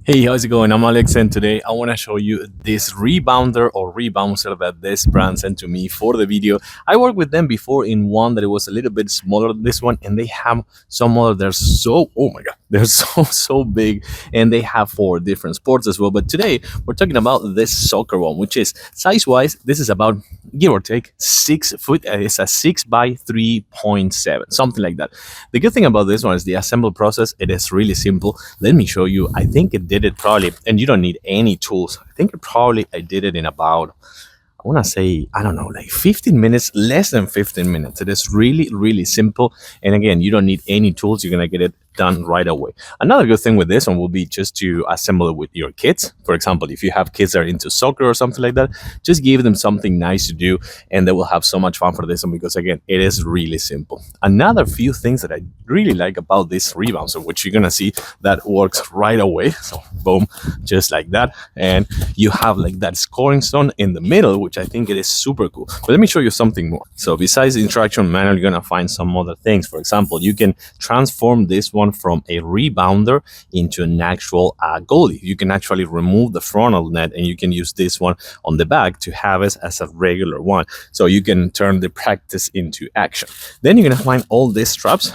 Hey, how's it going? I'm Alex, and today I want to show you this rebounder or rebouncer that this brand sent to me for the video. I worked with them before in one that it was a little bit smaller than this one, and they have some other. They're so, oh my god, they're so big, and they have four different sports as well. But today we're talking about this soccer one, which is size-wise, this is about, give or take, 6 foot. It's a 6 by 3.7, something like that. The good thing about this one is the assembly process. It is really simple. Let me show you. I think it did it probably, and you don't need any tools. I think I did it in about, I want to say, I don't know, like 15 minutes, less than 15 minutes. It is really simple. And again, you don't need any tools. You're going to get it done right away. Another good thing with this one will be just to assemble it with your kids. For example, if you have kids that are into soccer or something like that, just give them something nice to do, and they will have so much fun for this one because again, it is really simple. Another few things that I really like about this rebound, which you're gonna see that works right away. So boom, just like that, and you have like that scoring zone in the middle, which I think it is super cool. But let me show you something more. So besides the interaction manual, you're gonna find some other things. For example, you can transform this one from a rebounder into an actual goalie. You can actually remove the frontal net, and you can use this one on the back to have it as a regular one. So you can turn the practice into action. Then you're gonna find all these straps.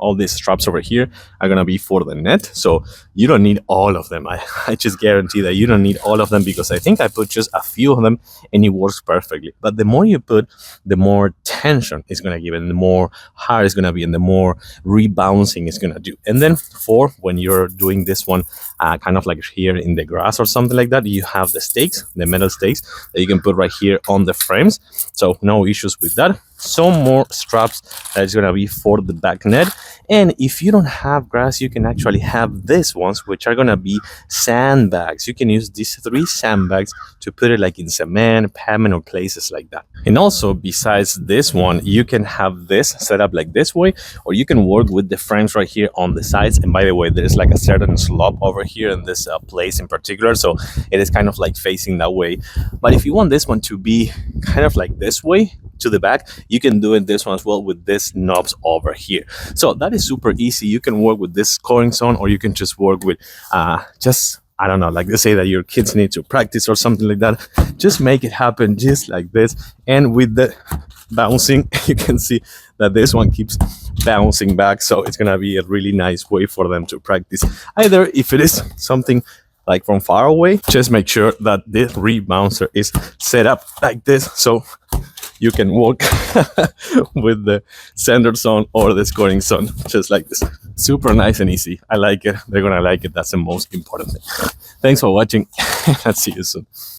All these straps over here are going to be for the net, so you don't need all of them. I just guarantee that you don't need all of them, because I think I put just a few of them and it works perfectly. But the more you put, the more tension it's going to give, and the more hard it's going to be, and the more rebouncing it's going to do. And then for when you're doing this one, kind of like here in the grass or something like that, you have the stakes, the metal stakes that you can put right here on the frames, so no issues with that. Some more straps that is going to be for the back net. And if you don't have grass, you can actually have these ones, which are going to be sandbags. You can use these 3 sandbags to put it like in cement, pavement, or places like that. And also, besides this one, you can have this set up like this way, or you can work with the frames right here on the sides. And by the way, there's like a certain slope over here in this place in particular, so it is kind of like facing that way. But if you want this one to be kind of like this way to the back, you can do it this one as well with these knobs over here. So that is super easy. You can work with this scoring zone, or you can just work with just, I don't know, like they say that your kids need to practice or something like that. Just make it happen just like this. And with the bouncing, you can see that this one keeps bouncing back, so it's gonna be a really nice way for them to practice. Either if it is something like from far away, just make sure that this rebouncer is set up like this, so you can walk with the center zone or the scoring zone, just like this. Super nice and easy. I like it. They're gonna like it. That's the most important thing. Thanks for watching. I'll see you soon.